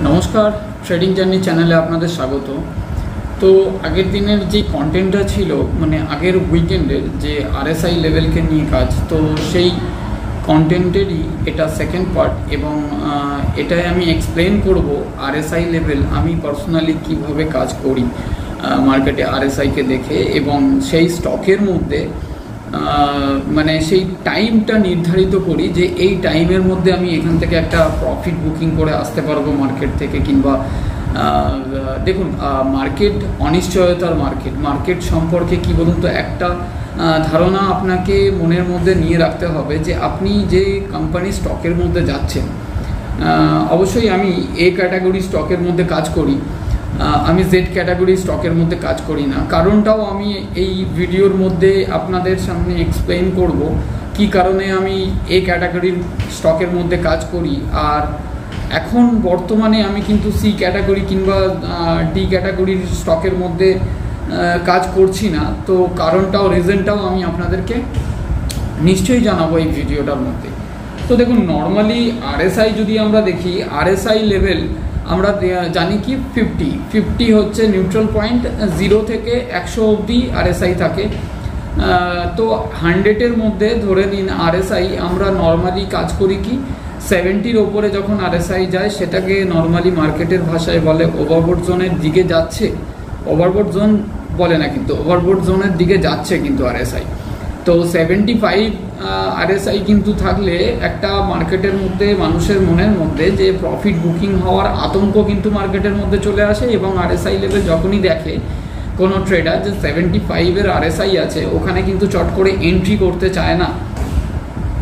নমস্কার, trading journey চ্যানেলে আপনাদের স্বাগত। তো আগের দিনের যে কন্টেন্টটা ছিল, মানে আগের উইকেন্ডের যে আরএসআই লেভেলকে নিয়ে কাজ, তো সেই কন্টেন্টেরই এটা সেকেন্ড পার্ট এবং এটাই আমি এক্সপ্লেন করব আরএসআই লেভেল আমি পার্সোনালি কিভাবে কাজ করি মার্কেটে আরএসআইকে দেখে, এবং সেই স্টকের মধ্যে মানে সেই টাইমটা নির্ধারিত করি যে এই টাইমের মধ্যে আমি এখান থেকে একটা প্রফিট বুকিং করে আসতে পারবো মার্কেট থেকে। কিংবা দেখুন, মার্কেট অনিশ্চয়তার মার্কেট সম্পর্কে কি বলুন তো, একটা ধারণা আপনাকে মনের মধ্যে নিয়ে রাখতে হবে যে আপনি যে কোম্পানি স্টকের মধ্যে যাচ্ছেন, অবশ্যই আমি এ ক্যাটাগরি স্টকের মধ্যে কাজ করি, আমি জেড ক্যাটাগরি স্টকের মধ্যে কাজ করি না। কারণটাও আমি এই ভিডিওর মধ্যে আপনাদের সামনে এক্সপ্লেন করব কি কারণে আমি এ ক্যাটাগরির স্টকের মধ্যে কাজ করি। আর এখন বর্তমানে আমি কিন্তু সি ক্যাটাগরি কিংবা ডি ক্যাটাগরির স্টকের মধ্যে কাজ করছি না। তো কারণটাও রিজনটাও আমি আপনাদেরকে নিশ্চয়ই জানাবো এই ভিডিওটার মধ্যে। তো দেখুন, নর্মালি আরএসআই যদি আমরা দেখি, আরএসআই লেভেল আমরা জানি কি 50 হচ্ছে নিউট্রাল পয়েন্ট, 0 থেকে 100 অবধি আরএসআই থাকে। তো 100-এর মধ্যে ধরে নিন আরএসআই আমরা নর্মালি কাজ করি কি 70-র ওপরে যখন আরএসআই যায় সেটাকে নর্মালি মার্কেটের ভাষায় বলে ওভারবোট জোনের দিকে যাচ্ছে। ওভারবোট জোন বলে না, কিন্তু ওভারবোট জোনের দিকে যাচ্ছে কিন্তু আরএসআই। তো 75 আরএসআই কিন্তু থাকলে একটা মার্কেটের মধ্যে মানুষের মনের মধ্যে যে প্রফিট বুকিং হওয়ার আতঙ্ক কিন্তু মার্কেটের মধ্যে চলে আসে, এবং আরএসআই লেভেল যখনই দেখে কোনো ট্রেডার যে 75-এর আরএসআই আছে, ওখানে কিন্তু চট করে এন্ট্রি করতে চায় না,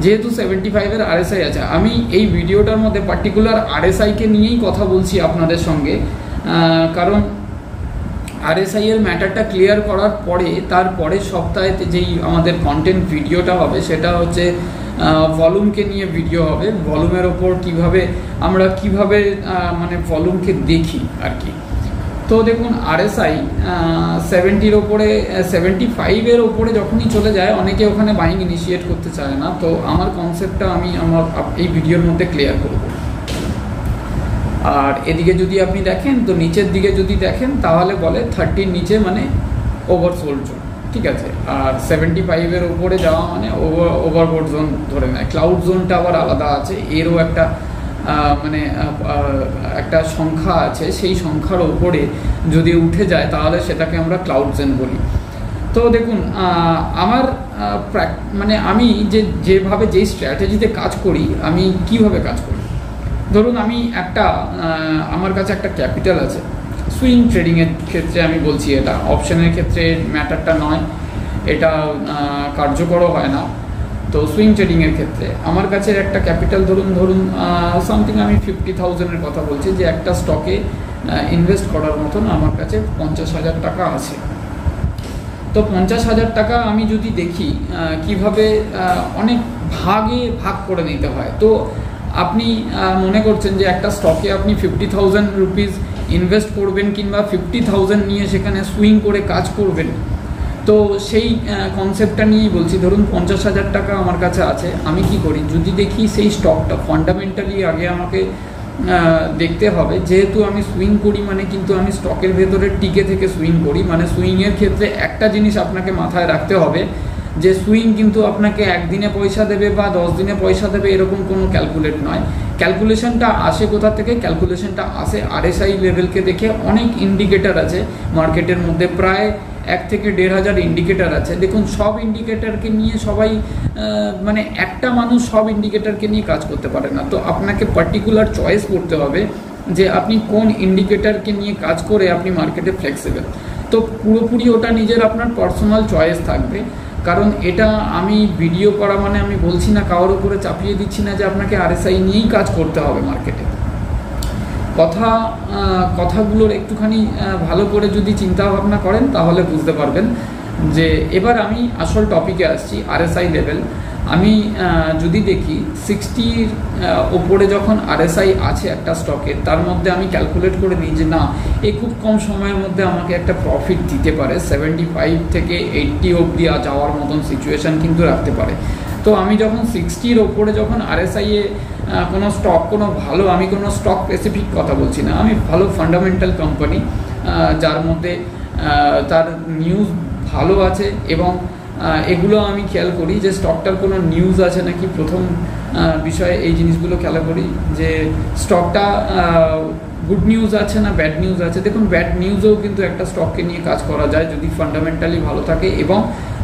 যেহেতু 75-এর আরএসআই আছে। আমি এই ভিডিওটার মধ্যে পার্টিকুলার আরএসআইকে নিয়েই কথা বলছি আপনাদের সঙ্গে, কারণ আরএসআই এর ম্যাটারটা ক্লিয়ার করার পরে তার পরের সপ্তাহেতে যেই আমাদের কন্টেন্ট ভিডিওটা হবে সেটা হচ্ছে ভলিউমকে নিয়ে ভিডিও হবে। ভলিউমের ওপর আমরা কিভাবে মানে ভলিউমকে দেখি আর কি। তো দেখুন, আরএসআই 70-র ওপরে 75-এর ওপরে যখনই চলে যায় অনেকে ওখানে বাইং ইনিশিয়েট করতে চায় না। তো আমার কনসেপ্টটা আমি এই ভিডিওর মধ্যে ক্লিয়ার করব। আর এদিকে যদি আপনি দেখেন, তো নিচের দিকে যদি দেখেন তাহলে বলে 30-র নিচে মানে ওভারসোল্ড জোন, ঠিক আছে। আর 75-এর উপরে যাওয়া মানে ওভারবোট জোন ধরে নেয়। ক্লাউড জোনটা আবার আলাদা আছে, এরও একটা মানে একটা সংখ্যা আছে, সেই সংখ্যার ওপরে যদি উঠে যায় তাহলে সেটাকে আমরা ক্লাউড জোন বলি। তো দেখুন, আমার মানে আমি যেভাবে যেই স্ট্র্যাটেজিতে কাজ করি, আমি কিভাবে কাজ করি। ধরুন আমি আমার কাছে একটা ক্যাপিটাল আছে, সুইং ট্রেডিংয়ের ক্ষেত্রে আমি বলছি, এটা অপশনের ক্ষেত্রে ম্যাটারটা নয়, এটা কার্যকরও হয় না। তো সুইং ট্রেডিংয়ের ক্ষেত্রে আমার কাছে একটা ক্যাপিটাল ধরুন সামথিং আমি 50,000-এর কথা বলছি, যে একটা স্টকে ইনভেস্ট করার মতন আমার কাছে 50,000 টাকা আছে। তো 50,000 টাকা আমি যদি দেখি কিভাবে অনেক ভাগ করে নিতে হয়। তো আপনি মনে করছেন যে একটা স্টকে আপনি 50,000 রুপিস ইনভেস্ট করবেন কিংবা 50,000 নিয়ে সেখানে সুইং করে কাজ করবেন। তো সেই কনসেপ্টটা নিয়েই বলছি। ধরুন 50,000 টাকা আমার কাছে আছে, আমি কি করি, যদি দেখি সেই স্টকটা ফান্ডামেন্টালি আগে আমাকে দেখতে হবে। যেহেতু আমি সুইং করি মানে কিন্তু আমি স্টকের ভেতরে টিকে থেকে সুইং করি, মানে সুইংয়ের ক্ষেত্রে একটা জিনিস আপনাকে মাথায় রাখতে হবে যে সুইং কিন্তু আপনাকে একদিনে পয়সা দেবে বা 10 দিনে পয়সা দেবে এরকম কোনো ক্যালকুলেট নয়। ক্যালকুলেশনটা আসে কোথা থেকে? ক্যালকুলেশনটা আসে আরএসআই লেভেলকে দেখে। অনেক ইন্ডিকেটার আছে মার্কেটের মধ্যে, প্রায় 1 থেকে 1,500 ইন্ডিকেটার আছে। দেখুন, সব ইন্ডিকেটারকে নিয়ে সবাই মানে একটা মানুষ সব ইন্ডিকেটারকে নিয়ে কাজ করতে পারে না। তো আপনাকে পার্টিকুলার চয়েস করতে হবে যে আপনি কোন ইন্ডিকেটারকে নিয়ে কাজ করে আপনি মার্কেটে ফ্লেক্সিবল। তো পুরোপুরি ওটা নিজের আপনার পার্সোনাল চয়েস থাকবে। কারণ এটা আমি ভিডিও করা মানে আমি বলছি না, কারোর উপরে চাপিয়ে দিচ্ছি না যে আপনাকে আরএসআই নিয়েই কাজ করতে হবে মার্কেটে। কথাগুলোর একটুখানি ভালো করে যদি চিন্তা ভাবনা করেন তাহলে বুঝতে পারবেন। যে এবার আমি আসল টপিকে আসছি, আরএসআই লেভেল। আমি যদি দেখি 60-র ওপরে যখন আরএসআই আছে একটা স্টকের, তার মধ্যে আমি ক্যালকুলেট করে নিই যে না, এই খুব কম সময়ের মধ্যে আমাকে একটা প্রফিট দিতে পারে, 75 থেকে 80 অবধি যাওয়ার মতন সিচুয়েশান কিন্তু রাখতে পারে। তো আমি যখন 60-র ওপরে যখন RSI এ কোনো স্টক, কোনো ভালো, আমি কোনো স্টক স্পেসিফিক কথা বলছি না, আমি ভালো ফান্ডামেন্টাল কোম্পানি যার মধ্যে তার নিউজ ভালো আছে এবং এগুলো আমি খেয়াল করি যে স্টকটার কোনো নিউজ আছে নাকি। প্রথম বিষয়ে এই জিনিসগুলো খেয়াল করি যে স্টকটা গুড নিউজ আছে না ব্যাড নিউজ আছে। দেখুন, ব্যাড নিউজেও কিন্তু একটা স্টককে নিয়ে কাজ করা যায় যদি ফান্ডামেন্টালি ভালো থাকে এবং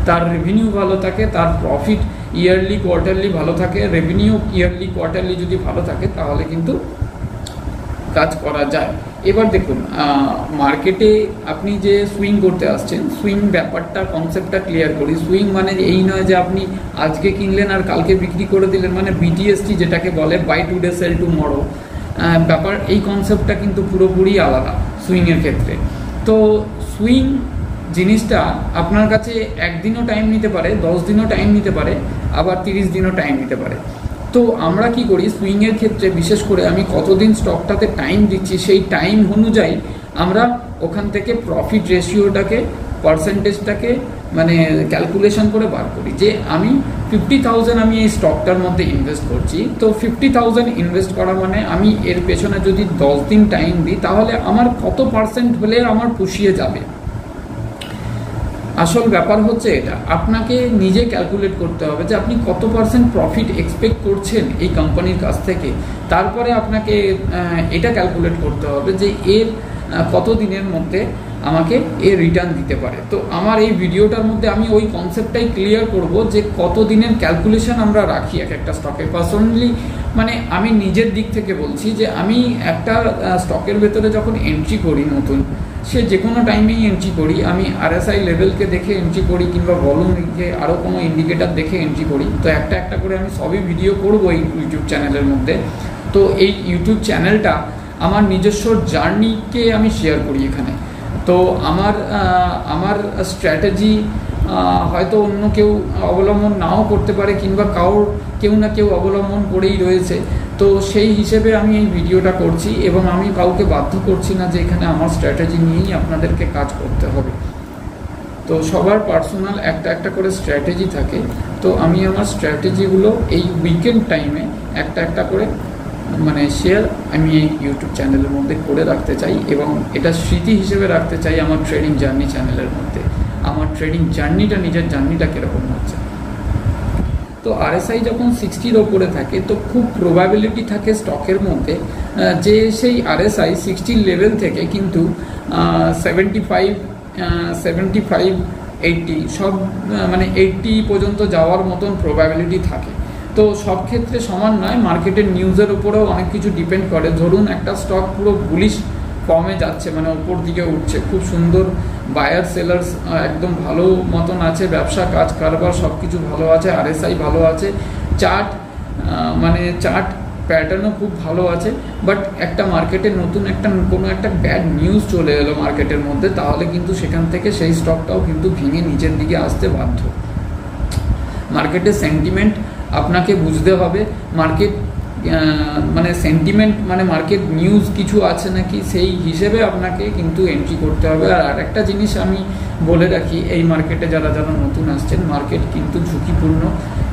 তার রেভিনিউ ভালো থাকে, তার প্রফিট ইয়ারলি কোয়ার্টারলি ভালো থাকে। রেভিনিউ ইয়ারলি কোয়ার্টারলি যদি ভালো থাকে তাহলে কিন্তু কাজ করা যায়। এবার দেখুন, মার্কেটে আপনি যে সুইং করতে আসছেন, সুইং ব্যাপারটা, কনসেপ্টটা ক্লিয়ার করি। সুইং মানে এই নয় যে আপনি আজকে কিনলেন আর কালকে বিক্রি করে দিলেন, মানে BTST যেটাকে বলে বাই টুডে সেল টুমরো ব্যাপার, এই কনসেপ্টটা কিন্তু পুরোপুরি আলাদা সুইংয়ের ক্ষেত্রে। তো সুইং জিনিসটা আপনার কাছে একদিনও টাইম নিতে পারে, 10 দিনও টাইম নিতে পারে, আবার 30 দিনও টাইম নিতে পারে। তো আমরা কি করি সুইংয়ের ক্ষেত্রে, বিশেষ করে আমি কতদিন স্টকটাতে টাইম দিচ্ছি সেই টাইম অনুযায়ী আমরা ওখান থেকে প্রফিট রেশিওটাকে, পার্সেন্টেজটাকে মানে ক্যালকুলেশন করে বার করি যে আমি 50,000 আমি এই স্টকটার মধ্যে ইনভেস্ট করছি। তো 50,000 ইনভেস্ট করা মানে আমি এর পেছনে যদি 10 দিন টাইম দিই তাহলে আমার কত পার্সেন্ট হলে আমার পুষিয়ে যাবে। আসল ব্যাপার হচ্ছে এটা, আপনাকে নিজে ক্যালকুলেট করতে হবে যে আপনি কত পার্সেন্ট প্রফিট এক্সপেক্ট করছেন এই কোম্পানির কাছ থেকে। তারপরে আপনাকে এটা ক্যালকুলেট করতে হবে যে এর কত দিনের মধ্যে আমাকে এর রিটার্ন দিতে পারে। তো আমার এই ভিডিওটার মধ্যে আমি ওই কনসেপ্টটাই ক্লিয়ার করব যে কত দিনের ক্যালকুলেশন আমরা রাখি এক একটা স্টকে। পার্সোনালি মানে আমি নিজের দিক থেকে বলছি যে আমি একটা স্টকের ভেতরে যখন এন্ট্রি করি নতুন, সে যে কোনো টাইমেই এন্ট্রি করি, আমি RSI লেভেলকে দেখে এন্ট্রি করি কিংবা ভলিউম দেখে আরও কোনো ইন্ডিকেটার দেখে এন্ট্রি করি। তো একটা একটা করে আমি সবই ভিডিও করব এই ইউটিউব চ্যানেলের মধ্যে। তো এই ইউটিউব চ্যানেলটা আমার নিজস্ব জার্নিকে আমি শেয়ার করি এখানে। তো আমার স্ট্র্যাটেজি হয়তো অন্য কেউ অবলম্বন নাও করতে পারে কিংবা কেউ না কেউ অবলম্বন করেই রয়েছে। তো সেই হিসেবে আমি এই ভিডিওটা করছি এবং আমি কাউকে বাধ্য করছি না যে এখানে আমার স্ট্র্যাটেজি নিয়েই আপনাদেরকে কাজ করতে হবে। তো সবার পার্সোনাল একটা একটা করে স্ট্র্যাটেজি থাকে। তো আমি আমার স্ট্র্যাটেজিগুলো এই উইকেন্ড টাইমে একটা একটা করে মানে শেয়ার আমি এই ইউটিউব চ্যানেলের মধ্যে করে রাখতে চাই এবং এটা স্মৃতি হিসেবে রাখতে চাই আমার ট্রেডিং জার্নি চ্যানেলের মধ্যে। আমার ট্রেডিং জার্নিটা, নিজের জার্নিটা কীরকম হচ্ছে। তো RSI যখন 60-র ওপরে থাকে তো খুব প্রবাবিলিটি থাকে স্টকের মধ্যে যে সেই RSI 60 লেভেল থেকে কিন্তু 75, 80 সব মানে 80 পর্যন্ত যাওয়ার মতন প্রবাবিলিটি থাকে। তো সব ক্ষেত্রে সমান নয়, মার্কেটের নিউজের উপরেও অনেক কিছু ডিপেন্ড করে। ধরুন একটা স্টক পুরো বুলিশ ফর্মে যাচ্ছে, মানে ওপর দিকে উঠছে, খুব সুন্দর বায়ার সেলার্স একদম ভালো মতন আছে, ব্যবসা কাজ কারবার সব কিছু ভালো আছে, RSI ভালো আছে, চার্ট প্যাটার্নও খুব ভালো আছে। বাট একটা মার্কেটে নতুন কোনো একটা ব্যাড নিউজ চলে এলো মার্কেটের মধ্যে, তাহলে কিন্তু সেখান থেকে সেই স্টকটাও কিন্তু ভেঙে নিচের দিকে আসতে বাধ্য। মার্কেটের সেন্টিমেন্ট আপনাকে বুঝতে হবে। মার্কেট মানে সেন্টিমেন্ট মানে মার্কেট নিউজ কিছু আছে নাকি সেই হিসেবে আপনাকে কিন্তু এন্ট্রি করতে হবে। আর একটা জিনিস আমি বলে রাখি, এই মার্কেটে যারা নতুন আসছেন, মার্কেট কিন্তু ঝুঁকিপূর্ণ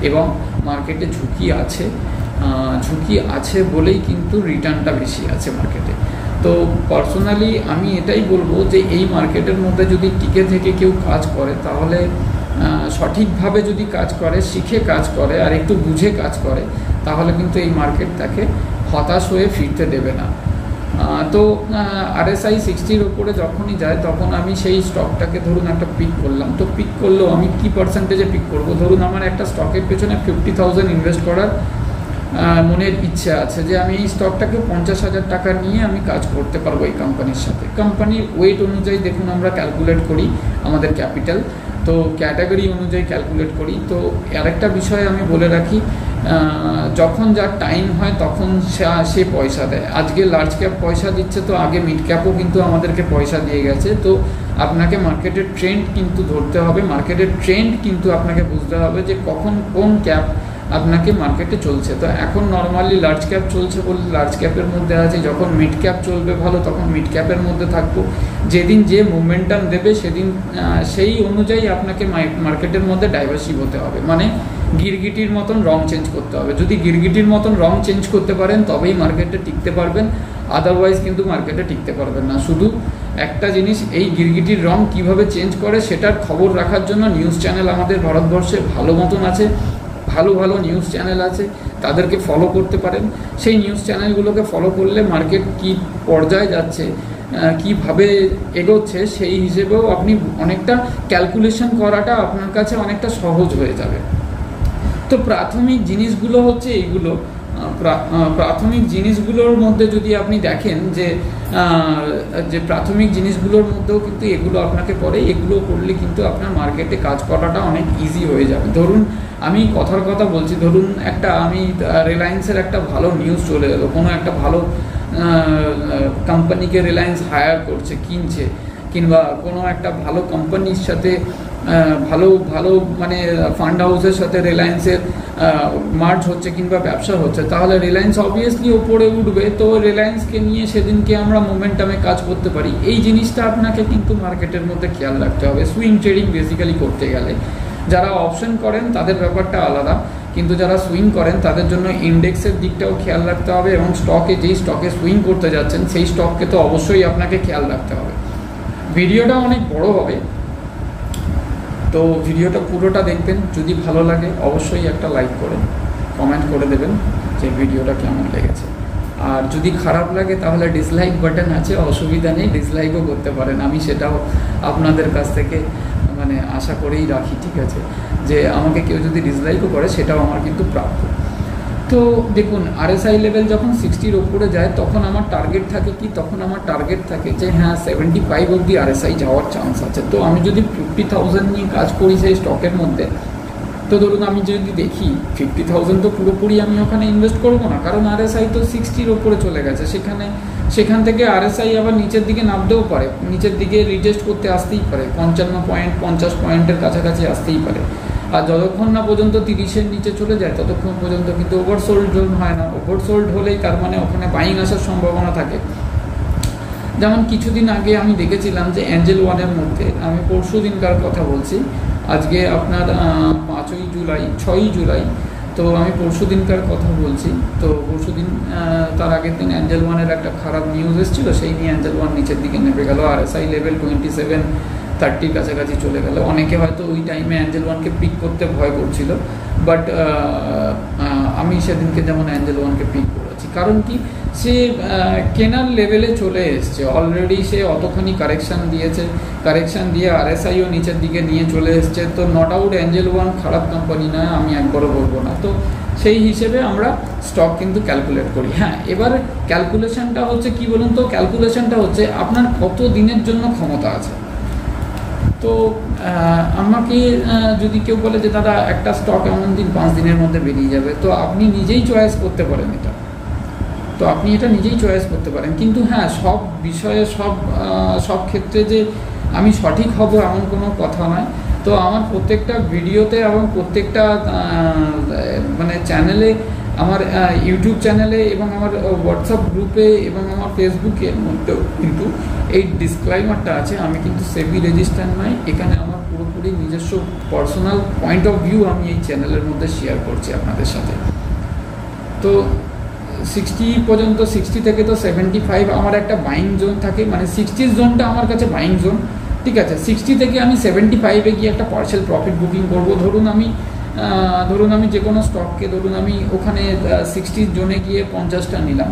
এবং মার্কেটে ঝুঁকি আছে বলেই কিন্তু রিটার্নটা বেশি আছে মার্কেটে। তো পার্সোনালি আমি এটাই বলবো যে এই মার্কেটের মধ্যে যদি টিকে থেকে কেউ কাজ করে তাহলে সঠিকভাবে যদি কাজ করে, শিখে কাজ করে আর একটু বুঝে কাজ করে, তাহলে কিন্তু এই মার্কেট তাকে হতাশ হয়ে ফিরতে দেবে না। তো RSI 60-র উপরে যখনই যায় তখন আমি সেই স্টকটাকে ধরুন একটা পিক করলাম। তো পিক করলেও আমি কি পার্সেন্টেজে পিক করব? ধরুন আমার একটা স্টকের পেছনে 50,000 ইনভেস্ট করার মনের ইচ্ছে আছে যে আমি এই স্টকটাকে 50,000 টাকা নিয়ে আমি কাজ করতে পারবো এই কোম্পানির সাথে। কোম্পানির ওয়েট অনুযায়ী দেখুন আমরা ক্যালকুলেট করি আমাদের ক্যাপিটাল, তো ক্যাটাগরি অনুযায়ী ক্যালকুলেট করি। তো আরেকটা বিষয় আমি বলে রাখি, যখন যার টাইম হয় তখন সে পয়সা দেয়। আজকে লার্জ ক্যাপ পয়সা দিচ্ছে, তো আগে মিড ক্যাপও কিন্তু আমাদেরকে পয়সা দিয়ে গেছে। তো আপনাকে মার্কেটের ট্রেন্ড কিন্তু ধরতে হবে, মার্কেটের ট্রেন্ড কিন্তু আপনাকে বুঝতে হবে যে কখন কোন ক্যাপ আপনাকে মার্কেটে চলছে। তো এখন নর্মালি লার্জ ক্যাপ চলছে বলে লার্জ ক্যাপের মধ্যে আছে, যখন মিড ক্যাপ চলবে ভালো তখন মিড ক্যাপের মধ্যে থাকবো। যেদিন যে মোমেন্টাম দেবে সেদিন সেই অনুযায়ী আপনাকে মার্কেটের মধ্যে ডাইভার্সিভ হতে হবে, মানে গিরগিটির মতন রং চেঞ্জ করতে হবে। যদি গিরগিটির মতন রং চেঞ্জ করতে পারেন তবেই মার্কেটে টিকতে পারবেন, আদারওয়াইজ কিন্তু মার্কেটে টিকতে পারবেন না। শুধু একটা জিনিস, এই গিরগিটির রং কিভাবে চেঞ্জ করে সেটার খবর রাখার জন্য নিউজ চ্যানেল আমাদের ভারতবর্ষে ভালো মতন আছে, ভালো ভালো নিউজ চ্যানেল আছে, তাদেরকে ফলো করতে পারেন। সেই নিউজ চ্যানেলগুলোকে ফলো করলে মার্কেট কী পর্যায়ে যাচ্ছে, কীভাবে এগোচ্ছে, সেই হিসেবেও আপনি অনেকটা ক্যালকুলেশন করাটা আপনার কাছে অনেকটা সহজ হয়ে যাবে। তো প্রাথমিক জিনিসগুলো হচ্ছে এইগুলো। প্রাথমিক জিনিসগুলোর মধ্যে যদি আপনি দেখেন যে প্রাথমিক জিনিসগুলোর মধ্যেও কিন্তু এগুলো আপনাকে পড়ে, এগুলো করলে কিন্তু আপনার মার্কেটে কাজ করাটা অনেক ইজি হয়ে যাবে। ধরুন আমি কথার কথা বলছি, ধরুন আমি রিলায়েন্সের একটা ভালো নিউজ চলে এলো, কোনো একটা ভালো কোম্পানিকে রিলায়েন্স হায়ার করছে, কিনছে, কিংবা কোনো একটা ভালো কোম্পানির সাথে ভালো ভালো মানে ফান্ড হাউসের সাথে রিলায়েন্সের মার্জ হচ্ছে কিংবা ব্যবসা হচ্ছে, তাহলে রিলায়েন্স অবভিয়াসলি ওপরে উঠবে। তো রিলায়েন্সকে নিয়ে সেদিনকে আমরা মোমেন্টামে কাজ করতে পারি। এই জিনিসটা আপনাকে কিন্তু মার্কেটের মধ্যে খেয়াল রাখতে হবে সুইং ট্রেডিং বেসিক্যালি করতে গেলে। যারা অপশন করেন তাদের ব্যাপারটা আলাদা, কিন্তু যারা সুইং করেন তাদের জন্য ইন্ডেক্সের দিকটাও খেয়াল রাখতে হবে, এবং যেই স্টকে সুইং করতে যাচ্ছেন সেই স্টককে তো অবশ্যই আপনাকে খেয়াল রাখতে হবে। ভিডিওটা অনেক বড় হবে, তো ভিডিওটা পুরোটা দেখবেন। যদি ভালো লাগে অবশ্যই একটা লাইক করে কমেন্ট করে দেবেন যে ভিডিওটা কেমন লেগেছে। আর যদি খারাপ লাগে তাহলে ডিসলাইক বাটন আছে, অসুবিধা নেই, ডিসলাইকও করতে পারেন। আমি সেটাও আপনাদের কাছ থেকে মানে আশা করেই রাখি, ঠিক আছে, যে আমাকে কেউ যদি ডিসলাইকও করে সেটাও আমার কিন্তু প্রাপ্য। তো দেখুন RSI লেভেল যখন 60-র ওপরে যায় তখন আমার টার্গেট থাকে কি, তখন আমার টার্গেট থাকে যে হ্যাঁ 75 অবধি RSI যাওয়ার চান্স আছে। তো আমি যদি 50,000 নিয়ে কাজ করি সেই স্টকের মধ্যে, তো ধরুন আমি যদি দেখি 50,000 তো পুরোপুরি আমি ওখানে ইনভেস্ট করবো না, কারণ RSI তো 60-র ওপরে চলে গেছে। সেখান থেকে RSI আবার নিচের দিকে নামতেও পারে, নিচের দিকে রিটেস্ট করতে আসতেই পারে, 55 পয়েন্ট 50 পয়েন্টের কাছাকাছি আসতেই পারে। আর যতক্ষণ না পর্যন্ত 30-এর নিচে চলে যায় ততক্ষণ পর্যন্ত কিন্তু ওভারসোল্ড জোন হয় না। ওভারসোল্ড হলেই তার মানে ওখানে বাইং আসার সম্ভাবনা থাকে। যেমন কিছুদিন আগে আমি দেখেছিলাম যে অ্যাঞ্জেল ওয়ানের মধ্যে, আমি পরশু দিনকার কথা বলছি, আজকে আপনার 6ই জুলাই, তো আমি পরশু দিনকার কথা বলছি। তো পরশু দিন তার আগের দিন অ্যাঞ্জেল ওয়ানের একটা খারাপ নিউজ এসেছিলো, সেই নিয়ে অ্যাঞ্জেল ওয়ান নিচের দিকে নেমে গেল, RSI লেভেল 27-30 কাছাকাছি চলে গেল। অনেকে হয়তো ওই টাইমে অ্যাঞ্জেল ওয়ানকে পিক করতে ভয় করছিল, বাট আমি সেদিনকে যেমন অ্যাঞ্জেল ওয়ানকে পিক করেছি। কারণ কি, সে কেনার লেভেলে চলে এসছে অলরেডি, সে অতখানি কারেকশান দিয়েছে, কারেকশান দিয়ে RSIও নিচের দিকে নিয়ে চলে এসছে। তো নট আউট অ্যাঞ্জেল ওয়ান খারাপ কোম্পানি নয়, আমি একবারও বলবো না। তো সেই হিসেবে আমরা স্টক কিন্তু ক্যালকুলেট করি। হ্যাঁ, এবার ক্যালকুলেশনটা হচ্ছে কি বলুন তো, ক্যালকুলেশনটা হচ্ছে আপনার কত দিনের জন্য ক্ষমতা আছে। তো আমাকে যদি কেউ বলে যে দাদা একটা স্টক এমন দিন 5 দিনের মধ্যে বেরিয়ে যাবে, তো আপনি নিজেই চয়েস করতে পারেন এটা, তো আপনি এটা নিজেই চয়েস করতে পারেন। কিন্তু হ্যাঁ, সব বিষয়ে সব ক্ষেত্রে যে আমি সঠিক হব এমন কোনো কথা নয়। তো আমার প্রত্যেকটা ভিডিওতে এবং প্রত্যেকটা মানে চ্যানেলে, আমার ইউটিউব চ্যানেলে এবং আমার হোয়াটসঅ্যাপ গ্রুপে এবং আমার ফেসবুকের মধ্যেও কিন্তু এই ডিসক্লাইমারটা আছে, আমি কিন্তু সেবি রেজিস্টার নয়। এখানে আমার পুরোপুরি নিজস্ব পার্সোনাল পয়েন্ট অফ ভিউ আমি এই চ্যানেলের মধ্যে শেয়ার করছি আপনাদের সাথে। তো 60 পর্যন্ত, 60 থেকে তো 75 আমার একটা বাইং জোন থাকে, মানে 60 জোনটা আমার কাছে বাইং জোন, ঠিক আছে। 60 থেকে আমি 75-এ গিয়ে একটা পার্সেল প্রফিট বুকিং করব। ধরুন আমি যে কোনো স্টককে, ধরুন আমি ওখানে 60 জোনে গিয়ে 50টা নিলাম,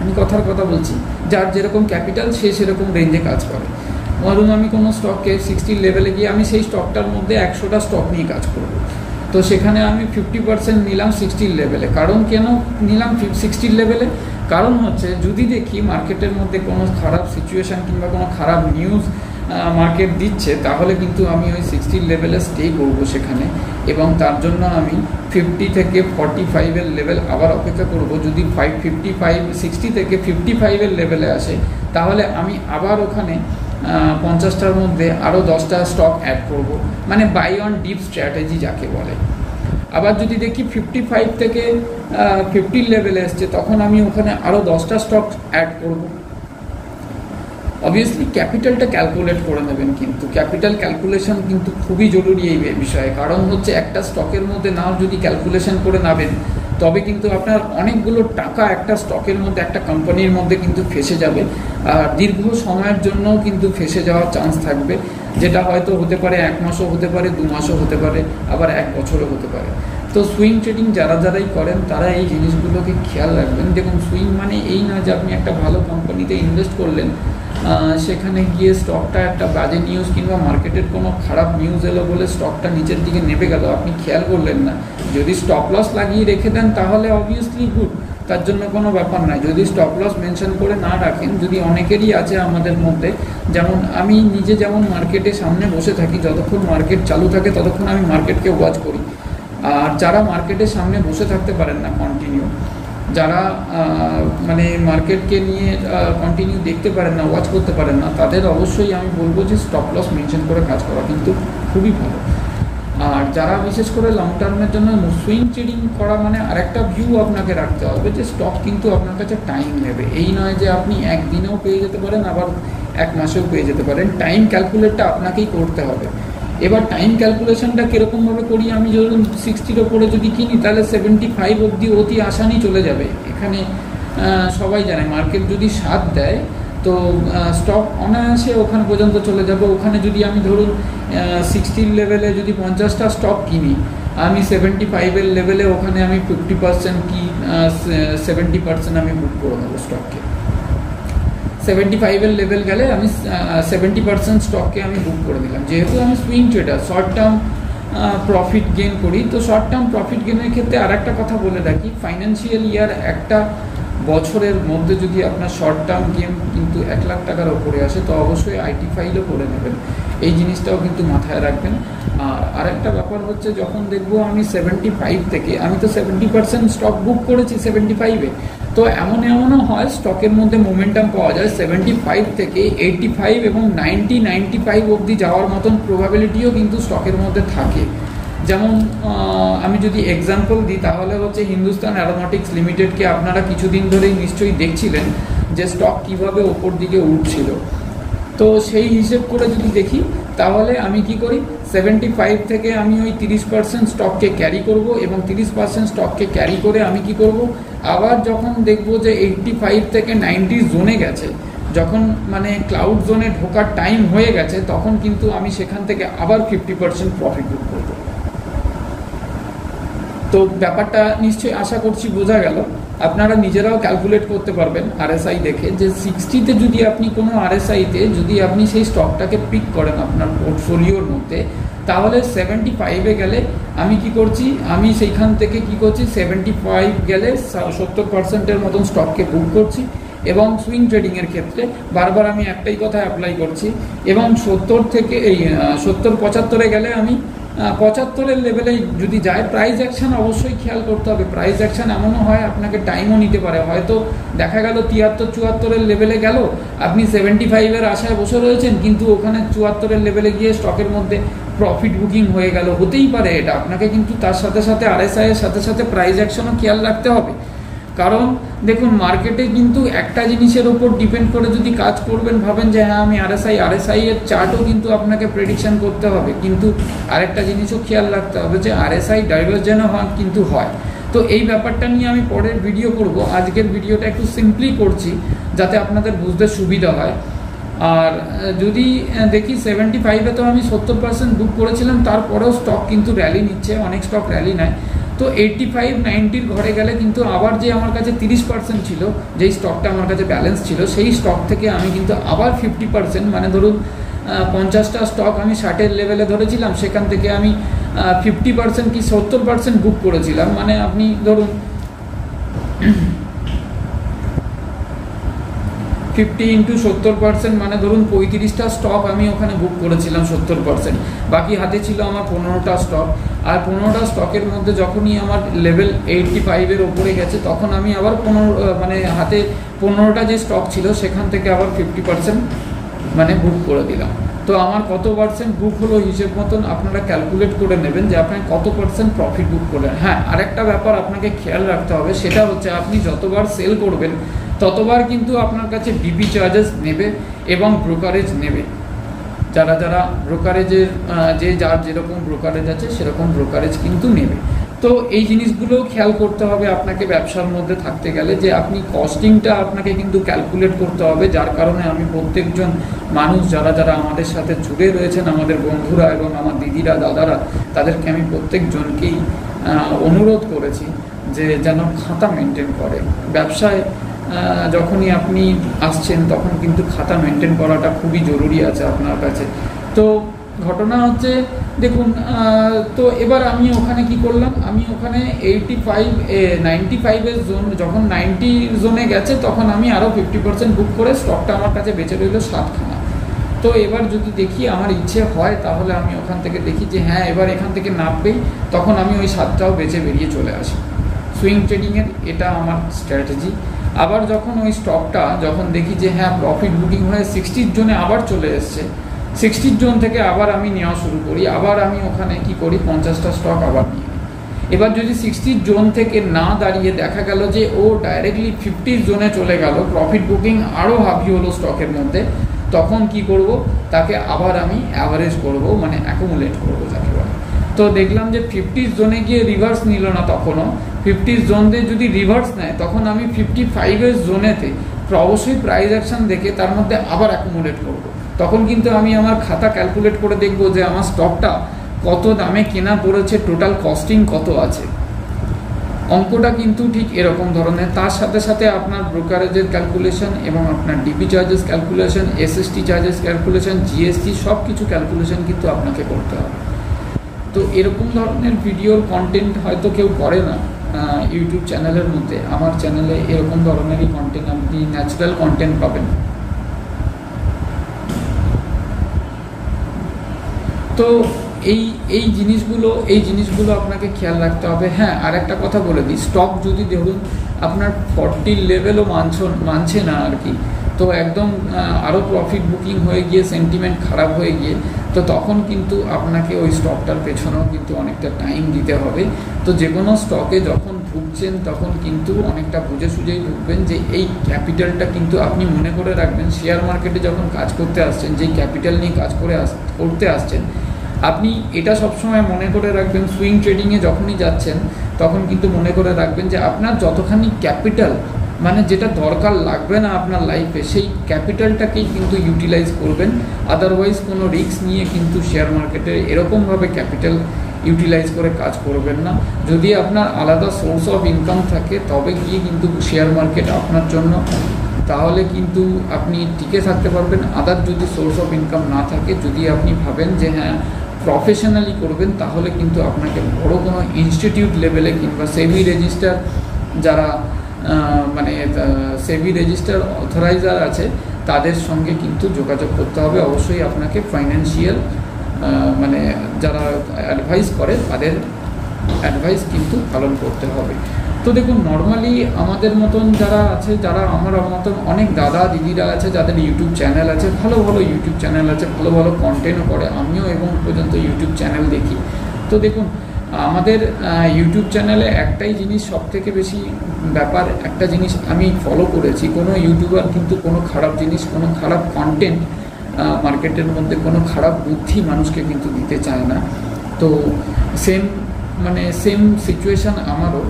আমি কথার কথা বলছি, যার যেরকম ক্যাপিটাল সে সেরকম রেঞ্জে কাজ করে। ধরুন আমি কোনো স্টককে 60 লেভেলে গিয়ে আমি সেই স্টকটার মধ্যে 100টা স্টক নিয়ে কাজ করব। তো সেখানে আমি 50% নিলাম 60 লেভেলে। কারণ কেন নিলাম 60 লেভেলে? কারণ হচ্ছে যদি দেখি মার্কেটের মধ্যে কোনো খারাপ সিচুয়েশান কিংবা কোনো খারাপ নিউজ মার্কেট দিচ্ছে, তাহলে কিন্তু আমি ওই 60 লেভেলে স্টে করবো সেখানে, এবং তার জন্য আমি 50 থেকে 45-এর লেভেল আবার অপেক্ষা করব। যদি 60 থেকে 55-এর লেভেলে আসে, তাহলে আমি আবার ওখানে 50টার মধ্যে আরও 10টা স্টক অ্যাড করব, মানে বাই অন ডিপ স্ট্র্যাটেজি যাকে বলে। আবার যদি দেখি 55 থেকে 50 লেভেলে এসছে, তখন আমি ওখানে আরও 10টা স্টক অ্যাড করব। অবভিয়াসলি ক্যাপিটালটা ক্যালকুলেট করে নেবেন, কিন্তু ক্যাপিটাল ক্যালকুলেশন কিন্তু খুবই জরুরি এই বিষয়ে। কারণ হচ্ছে একটা স্টকের মধ্যে নাও যদি ক্যালকুলেশন করে নেবেন, তবে কিন্তু আপনার অনেকগুলো টাকা একটা স্টকের মধ্যে, একটা কোম্পানির মধ্যে কিন্তু ফেসে যাবে, আর দীর্ঘ সময়ের জন্যও কিন্তু ফেসে যাওয়ার চান্স থাকবে, যেটা হয়তো হতে পারে 1 মাসও হতে পারে, 2 মাসও হতে পারে, আবার 1 বছরও হতে পারে। তো সুইং ট্রেডিং যারাই করেন তারা এই জিনিসগুলোকে খেয়াল রাখবেন। দেখুন, সুইং মানে এই না যে আপনি একটা ভালো কোম্পানিতে ইনভেস্ট করলেন, সেখানে গিয়ে স্টকটা একটা বাজে নিউজ কিংবা মার্কেটের কোনো খারাপ নিউজ এলো বলে স্টকটা নিচের দিকে নেমে গেল, আপনি খেয়াল করলেন না। যদি স্টপ লস লাগিয়ে রেখে দেন তাহলে অবভিয়াসলি গুড, তার জন্য কোনো ব্যাপার নয়। যদি স্টপ লস মেনশন করে না রাখেন, যদি অনেকেরই আছে আমাদের মধ্যে, যেমন আমি নিজে যেমন মার্কেটের সামনে বসে থাকি, যতক্ষণ মার্কেট চালু থাকে ততক্ষণ আমি মার্কেটকে ওয়াচ করি। আর যারা মার্কেটের সামনে বসে থাকতে পারেন না কন্টিনিউ, যারা মানে মার্কেটকে নিয়ে কন্টিনিউ দেখতে পারেন না, ওয়াচ করতে পারেন না, তাদের অবশ্যই আমি বলবো যে স্টপ লস মেনশন করে কাজ করা কিন্তু খুবই ভালো। আর যারা বিশেষ করে লং টার্মের জন্য সুইং ট্রেডিং করা মানে আরেকটা ভিউ আপনাকে রাখতে হবে যে স্টক কিন্তু আপনার কাছে টাইম নেবে। এই নয় যে আপনি একদিনেও পেয়ে যেতে পারেন, আবার 1 মাসেও পেয়ে যেতে পারেন। টাইম ক্যালকুলেটটা আপনাকেই করতে হবে। এবার টাইম ক্যালকুলেশনটা কীরকমভাবে করি, আমি ধরুন 60-র ওপরে যদি কিনি তাহলে 75 অবধি অতি আসানি চলে যাবে। এখানে সবাই জানে মার্কেট যদি 7 দেয় তো স্টক অনায়াসে ওখানে পর্যন্ত চলে যাবে। ওখানে যদি আমি ধরুন 60 লেভেলে যদি 50টা স্টক কিনি, আমি 75-এর লেভেলে ওখানে আমি 50% কি 70% আমি বুক করে নেবো স্টককে। 75-এর লেভেল গেলে আমি 70% স্টককে আমি বুক করে দিলাম। যেহেতু আমি swing trader, short term profit gain করি, তো শর্ট টার্ম প্রফিট গেনের ক্ষেত্রে আর একটা কথা বলে রাখি, ফাইন্যান্সিয়াল ইয়ার একটা বছরের মধ্যে যদি আপনার শর্ট টার্ম গেম কিন্তু 1 লাখ টাকার ওপরে আসে, তো অবশ্যই আইটি ফাইলও করে নেবেন। এই জিনিসটাও কিন্তু মাথায় রাখবেন। আর আরেকটা ব্যাপার হচ্ছে, যখন দেখবো আমি 75 থেকে, আমি তো 70% স্টক বুক করেছি 75-এ, তো এমনও হয় স্টকের মধ্যে মোমেন্টাম পাওয়া যায় 75 থেকে 85 এবং 95 অবধি যাওয়ার মতন প্রবাবিলিটিও কিন্তু স্টকের মধ্যে থাকে। যেমন আমি যদি এক্সাম্পল দিই তাহলে হচ্ছে হিন্দুস্তান অ্যারোনটিক্স লিমিটেডকে আপনারা কিছুদিন ধরেই নিশ্চয়ই দেখছিলেন যে স্টক কিভাবে ওপর দিকে উঠছিল। তো সেই হিসেব করে যদি দেখি তাহলে আমি কি করি, 75 থেকে আমি ওই 30% স্টককে ক্যারি করব, এবং 30% স্টককে ক্যারি করে আমি কি করব, আবার যখন দেখব যে 85 থেকে 90 জোনে গেছে, যখন মানে ক্লাউড জোনে ঢোকার টাইম হয়ে গেছে, তখন কিন্তু আমি সেখান থেকে আবার 50% প্রফিট বুক করব। তো ব্যাপারটা নিশ্চয়ই আশা করছি বোঝা গেল। আপনারা নিজেরাও ক্যালকুলেট করতে পারবেন আরএসআই দেখে, যে 60-তে যদি আপনি কোনো আরএসআইতে যদি আপনি সেই স্টকটাকে পিক করেন আপনার পোর্টফোলিওর মধ্যে, তাহলে 75-এ গেলে আমি কি করছি, আমি সেইখান থেকে কি করছি, 75 গেলে 70%-এর মতন স্টককে বুক করছি। এবং সুইং ট্রেডিংয়ের ক্ষেত্রে বারবার আমি একটাই কথা অ্যাপ্লাই করছি, এবং 70 থেকে এই 70-75-এ গেলে আমি 75-এর লেভেলে যদি যায়, প্রাইস অ্যাকশন অবশ্যই খেয়াল করতে হবে। প্রাইস অ্যাকশন এমনও হয় আপনাকে টাইমও নিতে পারে, হয়তো দেখা গেল 73-74-এর লেভেলে গেল, আপনি 75-এর আশায় বসে রয়েছেন, কিন্তু ওখানে 74-এর লেভেলে গিয়ে স্টকের মধ্যে প্রফিট বুকিং হয়ে গেল, হতেই পারে এটা। আপনাকে কিন্তু তার সাথে সাথে আরএসআই এর সাথে সাথে প্রাইস অ্যাকশনও খেয়াল রাখতে হবে। কারণ দেখুন, মার্কেটে কিন্তু একটা জিনিসের ওপর ডিপেন্ড করে যদি কাজ করবেন, ভাবেন যে হ্যাঁ আমি আরএসআই এর চার্টও কিন্তু আপনাকে প্রেডিকশন করতে হবে, কিন্তু আরেকটা জিনিসও খেয়াল রাখতে হবে যে আরএসআই ডাইভারজেন্ট কিন্তু হয়। তো এই ব্যাপারটা নিয়ে আমি পরের ভিডিও করব। আজকের ভিডিওটা একটু সিম্পলি করছি যাতে আপনাদের বুঝতে সুবিধা হয়। আর যদি দেখি 75-এ তো আমি 70% বুক করেছিলাম, তারপরেও স্টক কিন্তু র্যালি নিচ্ছে, অনেক স্টক র্যালি নেয়। তো 85-90-র ঘরে গেলে কিন্তু আবার যে আমার কাছে 30% ছিল, যেই স্টকটা আমার কাছে ব্যালেন্স ছিল, সেই স্টক থেকে আমি কিন্তু আবার 50%, মানে ধরুন 50টা স্টক আমি 60-এর লেভেলে ধরেছিলাম, সেখান থেকে আমি 50% কি 70% বুক করেছিলাম। মানে আপনি ধরুন 50 × 70%, মানে ধরুন 35টা স্টক আমি ওখানে বুক করেছিলাম 70%, বাকি হাতে ছিল আমার 15টা স্টক। আর 15টা স্টকের মধ্যে যখনই আমার লেভেল 85-এর ওপরে গেছে, তখন আমি আবার মানে হাতে 15টা যে স্টক ছিল সেখান থেকে আবার 50% মানে বুক করে দিলাম। তো আমার কত পার্সেন্ট বুক হলো হিসেব মতন আপনারা ক্যালকুলেট করে নেবেন যে আপনি কত পার্সেন্ট প্রফিট বুক করলেন। হ্যাঁ, আরেকটা ব্যাপার আপনাকে খেয়াল রাখতে হবে, সেটা হচ্ছে আপনি যতবার সেল করবেন ততবার কিন্তু আপনার কাছে ডিপি চার্জেস নেবে এবং ব্রোকারেজ নেবে। যারা যারা ব্রোকারেজের যার যেরকম ব্রোকারেজ আছে সেরকম ব্রোকারেজ কিন্তু নেবে। তো এই জিনিসগুলো খেয়াল করতে হবে আপনাকে ব্যবসার মধ্যে থাকতে গেলে, যে আপনি কস্টিংটা আপনাকে কিন্তু ক্যালকুলেট করতে হবে। যার কারণে আমি প্রত্যেকজন মানুষ যারা যারা আমাদের সাথে জুড়ে রয়েছেন, আমাদের বন্ধুরা এবং আমার দিদিরা দাদারা, তাদেরকে আমি প্রত্যেকজনকেই অনুরোধ করেছি যে যেন খাতা মেনটেন করে। ব্যবসায় যখনই আপনি আসছেন তখন কিন্তু খাতা মেনটেন করাটা খুবই জরুরি আছে আপনার কাছে। তো ঘটনা হচ্ছে দেখুন, তো এবার আমি ওখানে কি করলাম, আমি ওখানে 95 জোন, যখন 90 জোনে গেছে তখন আমি আরও 50% বুক করে স্টকটা আমার কাছে বেঁচে রইল 7খানা। তো এবার যদি দেখি আমার ইচ্ছে হয় তাহলে আমি ওখান থেকে দেখি যে হ্যাঁ এবার এখান থেকে নামবেই, তখন আমি ওই 7টাও বেঁচে বেরিয়ে চলে আসি। সুইং ট্রেডিংয়ের এটা আমার স্ট্র্যাটেজি। আবার যখন ওই স্টকটা যখন দেখি যে হ্যাঁ প্রফিট বুকিং হয়ে 60 জোনে আবার চলে এসছে, 60 জোন থেকে আবার আমি নেওয়া শুরু করি। আবার আমি ওখানে কি করি, 50টা স্টক আবার নিয়ে নিই। এবার যদি 60 জোন থেকে না দাঁড়িয়ে দেখা গেল যে ও ডাইরেক্টলি 50 জোনে চলে গেল, প্রফিট বুকিং আরও হাফি হলো স্টকের মধ্যে, তখন কি করব, তাকে আবার আমি অ্যাভারেজ করব, মানে অ্যাকুমুলেট করব যাকে বলে। তো দেখলাম যে 50 জোনে গিয়ে রিভার্স নিল না, তখনও 50 জোন দিয়ে যদি রিভার্স নেয় তখন আমি 55 জোনেতে অবশ্যই প্রাইস অ্যাকশন দেখে তার মধ্যে আবার অ্যাকুমুলেট করব। তখন কিন্তু আমি আমার খাতা ক্যালকুলেট করে দেখব যে আমার স্টকটা কত দামে কেনা পড়েছে, টোটাল কস্টিং কত আছে। অঙ্কটা কিন্তু ঠিক এরকম ধরনের। তার সাথে সাথে আপনার ব্রোকারেজের ক্যালকুলেশন এবং আপনার DP charges calculation, SST charges calculation, GST সব কিছু ক্যালকুলেশন কিন্তু আপনাকে করতে হবে। তো এরকম ধরনের ভিডিওর কন্টেন্ট হয়তো কেউ করে না ইউটিউব চ্যানেলের মধ্যে। আমার চ্যানেলে এরকম ধরনেরই কন্টেন্ট, আপনি ন্যাচারাল কন্টেন্ট পাবেন। তো এই জিনিসগুলো আপনাকে খেয়াল রাখতে হবে। হ্যাঁ, আর একটা কথা বলে দিই, স্টক যদি ধরুন আপনার 40 লেভেলও মানছে না আর কি, তো একদম আরও প্রফিট বুকিং হয়ে গিয়ে সেন্টিমেন্ট খারাপ হয়ে গিয়ে, তো তখন কিন্তু আপনাকে ওই স্টকটার পেছনেও কিন্তু অনেকটা টাইম দিতে হবে। তো যে কোনো স্টকে যখন ঢুকছেন তখন কিন্তু অনেকটা বুঝে সুঝেই ঢুকবেন, যে এই ক্যাপিটালটা কিন্তু আপনি মনে করে রাখবেন। শেয়ার মার্কেটে যখন কাজ করতে আসছেন, যেই ক্যাপিটাল নিয়ে কাজ করতে আসছেন, আপনি এটা সবসময় মনে করে রাখবেন। সুইং ট্রেডিংয়ে যখনই যাচ্ছেন তখন কিন্তু মনে করে রাখবেন যে আপনার যতখানি ক্যাপিটাল, মানে যেটা দরকার লাগবে না আপনার লাইফে, সেই ক্যাপিটালটাকেই কিন্তু ইউটিলাইজ করবেন। আদারওয়াইজ কোনো রিস্ক নিয়ে কিন্তু শেয়ার মার্কেটে এরকমভাবে ক্যাপিটাল ইউটিলাইজ করে কাজ করবেন না। যদি আপনার আলাদা সোর্স অফ ইনকাম থাকে তবে গিয়ে কিন্তু শেয়ার মার্কেট আপনার জন্য, তাহলে কিন্তু আপনি টিকে থাকতে পারবেন। আদার যদি সোর্স অফ ইনকাম না থাকে, যদি আপনি ভাবেন যে হ্যাঁ প্রফেশনালি করবেন, তাহলে কিন্তু আপনাকে বড় কোনো ইনস্টিটিউট লেভেলে কিংবা সেবি রেজিস্টার যারা মানে সেবি রেজিস্টার অথরাইজার আছে তাদের সঙ্গে কিন্তু যোগাযোগ করতে হবে। অবশ্যই আপনাকে ফাইন্যান্সিয়াল মানে যারা অ্যাডভাইস করে তাদের অ্যাডভাইস কিন্তু পালন করতে হবে। তো দেখুন, নর্মালি আমাদের মতন যারা আছে, যারা আমার মতন অনেক দাদা দিদিরা আছে যাদের ইউটিউব চ্যানেল আছে, ভালো ভালো ইউটিউব চ্যানেল আছে, ভালো ভালো কন্টেন্টও করে। আমিও এবং পর্যন্ত ইউটিউব চ্যানেল দেখি। তো দেখুন, আমাদের ইউটিউব চ্যানেলে একটাই জিনিস সবথেকে বেশি ব্যাপার, একটা জিনিস আমি ফলো করেছি, কোনো ইউটিউবার কিন্তু কোনো খারাপ জিনিস, কোনো খারাপ কন্টেন্ট মার্কেটের মধ্যে, কোনো খারাপ বুদ্ধি মানুষকে কিন্তু দিতে চায় না। তো সেম সিচুয়েশান আমারও।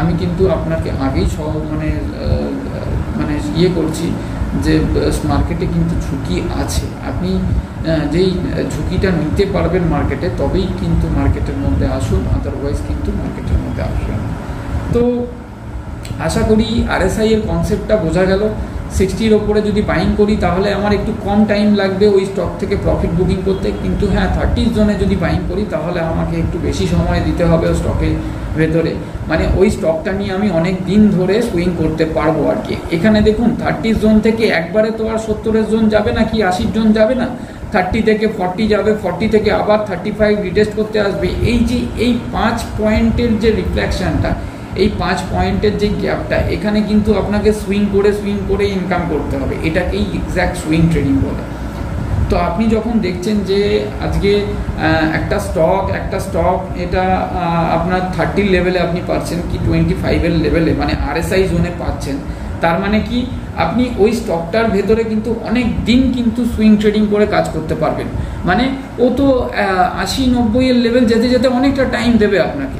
আমি কিন্তু আপনাকে আগেই মানে ইয়ে করছি যে মার্কেটে কিন্তু ঝুঁকি আছে। আপনি যেই ঝুঁকিটা নিতে পারবেন মার্কেটে, তবেই কিন্তু মার্কেটের মধ্যে আসুন, আদারওয়াইজ কিন্তু মার্কেটের মধ্যে আসবেন। তো আশা করি আরএসআই এর কনসেপ্টটা বোঝা গেল। 60-র ওপরে যদি বাইং করি তাহলে আমার একটু কম টাইম লাগবে ওই স্টক থেকে প্রফিট বুকিং করতে, কিন্তু হ্যাঁ 30 জোনে যদি বাইং করি তাহলে আমাকে একটু বেশি সময় দিতে হবে স্টকের ভেতরে, মানে ওই স্টকটা নিয়ে আমি অনেক দিন ধরে সুইং করতে পারবো আর কি। এখানে দেখুন 30 জোন থেকে একবারে তো আর 70-এর জোন যাবে না, কি 80 জোন যাবে না, 30 থেকে 40 যাবে, 40 থেকে আবার 35 রিটেস্ট করতে আসবে। এই 5 পয়েন্টের যে রিফ্লেকশনটা, এই 5 পয়েন্টের যে গ্যাপটা, এখানে কিন্তু আপনাকে সুইং করে ইনকাম করতে হবে। এটাকেই এক্স্যাক্ট সুইং ট্রেডিং বলে। তো আপনি যখন দেখছেন যে আজকে একটা স্টক এটা আপনার 30 লেভেলে আপনি পাচ্ছেন কি 25-এর লেভেলে, মানে RSI জোনে পাচ্ছেন, তার মানে কি আপনি ওই স্টকটার ভেতরে কিন্তু অনেক দিন কিন্তু সুইং ট্রেডিং করে কাজ করতে পারবেন। মানে ও তো 80-90-এর লেভেল যেতে যেতে অনেকটা টাইম দেবে আপনাকে।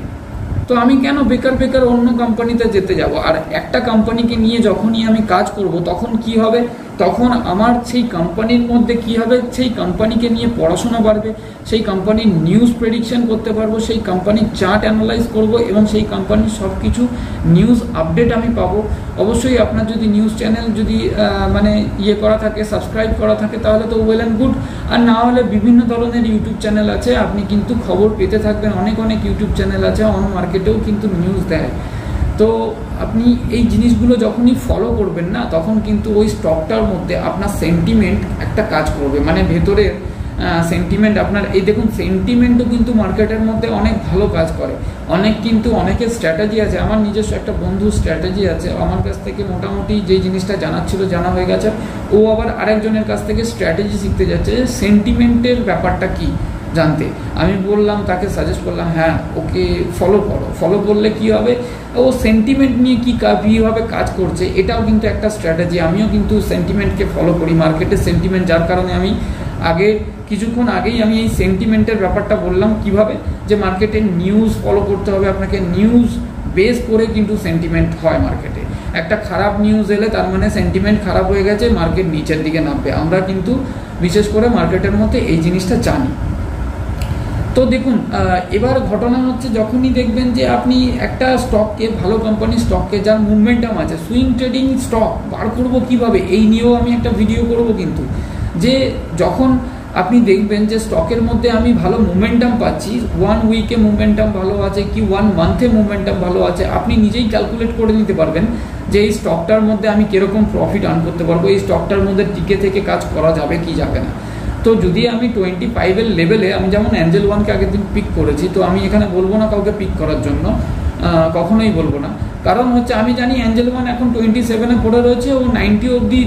তো আমি কেন বেকার অন্য কোম্পানিতে যেতে যাব? আর একটা কোম্পানিকে নিয়ে যখনই আমি কাজ করব তখন কি হবে, তখন আমার সেই কোম্পানির মধ্যে কি হবে, সেই কোম্পানিকে নিয়ে পড়াশোনা বাড়বে, সেই কোম্পানির নিউজ প্রেডিকশন করতে পারবো, সেই কোম্পানির চার্ট অ্যানালাইজ করব এবং সেই কোম্পানির সব কিছু নিউজ আপডেট আমি পাবো। অবশ্যই আপনার যদি নিউজ চ্যানেল যদি মানে করা থাকে, সাবস্ক্রাইব করা থাকে, তাহলে তো ওয়েল অ্যান্ড গুড। আর না হলে বিভিন্ন ধরনের ইউটিউব চ্যানেল আছে, আপনি কিন্তু খবর পেতে থাকবেন। অনেক ইউটিউব চ্যানেল আছে, অন মার্কেটেও কিন্তু নিউজ দেয়। তো আপনি এই জিনিসগুলো যখনই ফলো করবেন না, তখন কিন্তু ওই স্টকটার মধ্যে আপনার সেন্টিমেন্ট একটা কাজ করবে, মানে ভেতরের সেন্টিমেন্ট আপনার, এই দেখুন সেন্টিমেন্টও কিন্তু মার্কেটের মধ্যে অনেক ভালো কাজ করে। অনেকের স্ট্র্যাটেজি আছে, আমার নিজস্ব একটা বন্ধুর স্ট্র্যাটেজি আছে, আমার কাছ থেকে মোটামুটি যে জিনিসটা জানা হয়ে গেছে, ও আবার আরেকজনের কাছ থেকে স্ট্র্যাটেজি শিখতে যাচ্ছে, সেন্টিমেন্টের ব্যাপারটা কি জানতে। আমি বললাম, তাকে সাজেস্ট করলাম, হ্যাঁ ওকে ফলো করলে কি হবে, ও সেন্টিমেন্ট নিয়ে কীভাবে কাজ করছে, এটাও কিন্তু একটা স্ট্র্যাটেজি। আমিও কিন্তু সেন্টিমেন্টকে ফলো করি, মার্কেটের সেন্টিমেন্ট, যার কারণে আমি কিছুক্ষণ আগেই আমি এই সেন্টিমেন্টের ব্যাপারটা বললাম, কিভাবে যে মার্কেটের নিউজ ফলো করতে হবে আপনাকে, নিউজ বেস করে কিন্তু সেন্টিমেন্ট হয় মার্কেটে। একটা খারাপ নিউজ এলে তার মানে সেন্টিমেন্ট খারাপ হয়ে গেছে, মার্কেট নিচের দিকে নামবে। আমরা কিন্তু বিশেষ করে মার্কেটের মধ্যে এই জিনিসটা জানি। তো দেখুন, এবার ঘটনা হচ্ছে, যখনই দেখবেন যে আপনি একটা স্টককে, ভালো কোম্পানির স্টককে, যার মুভমেন্টাম আছে, সুইং ট্রেডিং স্টক বার করবো কিভাবে, এই নিয়েও আমি একটা ভিডিও করব। কিন্তু যে যখন আপনি দেখবেন যে স্টকের মধ্যে আমি ভালো মুভমেন্টাম পাচ্ছি, 1 উইকে মুভমেন্টাম ভালো আছে কি 1 মান্থে মুভমেন্টাম ভালো আছে, আপনি নিজেই ক্যালকুলেট করে নিতে পারবেন যে এই স্টকটার মধ্যে আমি কিরকম প্রফিট আর্ন করতে পারবো, এই স্টকটার মধ্যে টিকে থেকে কাজ করা যাবে কি যাবে না। তো যদি আমি 25-এর লেভেলে, আমি যেমন অ্যাঞ্জেল ওয়ানকে আগের দিন পিক করেছি, তো আমি এখানে বলবো না কাউকে পিক করার জন্য, কখনোই বলবো না। কারণ হচ্ছে আমি জানি অ্যাঞ্জেল ওয়ান এখন 27-এ পড়ে রয়েছে, ও 90 অবধি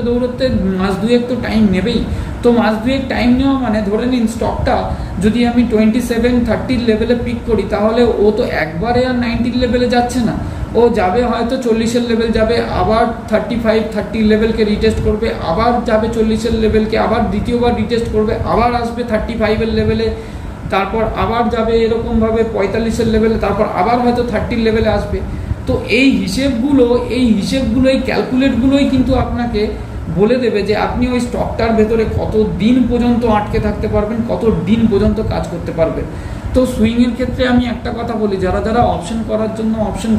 দৌড়তে মাস দুয়েক তো টাইম নেবেই। তো মাস দুয়েক টাইম নেওয়া মানে ধরে নিন স্টকটা যদি আমি 27-30 লেভেলে পিক করি, তাহলে ও তো একবারে আর 90 লেভেলে যাচ্ছে না, ও যাবে হয়তো 40-এর লেভেল যাবে, আবার 35-30 লেভেলকে রিটেস্ট করবে, আবার যাবে 40-এর লেভেলকে, আবার দ্বিতীয়বার রিটেস্ট করবে, আবার আসবে 35-এর লেভেলে, তারপর আবার যাবে এরকমভাবে 45-এর লেভেলে, তারপর আবার হয়তো 30 লেভেলে আসবে। তো এই হিসেবগুলো এই ক্যালকুলেটগুলোই কিন্তু আপনাকে বলে দেবে যে আপনি ওই স্টকটার ভেতরে কত দিন পর্যন্ত আটকে থাকতে পারবেন, কত দিন পর্যন্ত কাজ করতে পারবেন। তো সুইংয়ের ক্ষেত্রে আমি একটা কথা বলি, যারা অপশন করার জন্য অপশন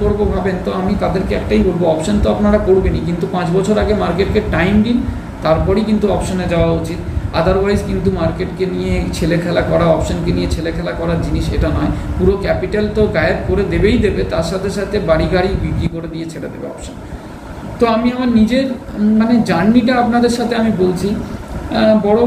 করবো ভাবেন, তো আমি তাদেরকে একটাই বলবো, অপশন তো আপনারা করবেনই, কিন্তু 5 বছর আগে মার্কেটকে টাইম দিন, তারপরেই কিন্তু অপশনে যাওয়া উচিত। আদারওয়াইজ কিন্তু মার্কেটকে নিয়ে ছেলে খেলা করা, অপশনকে নিয়ে ছেলে খেলা করার জিনিস এটা নয়। পুরো ক্যাপিটাল তো গায়েব করে দেবে, তার সাথে সাথে বাড়ি গাড়ি বিক্রি করে দিয়ে ছেড়ে দেবে অপশন। তো আমি আমার নিজের মানে জার্নিটা আপনাদের সাথে আমি বলছি। বড়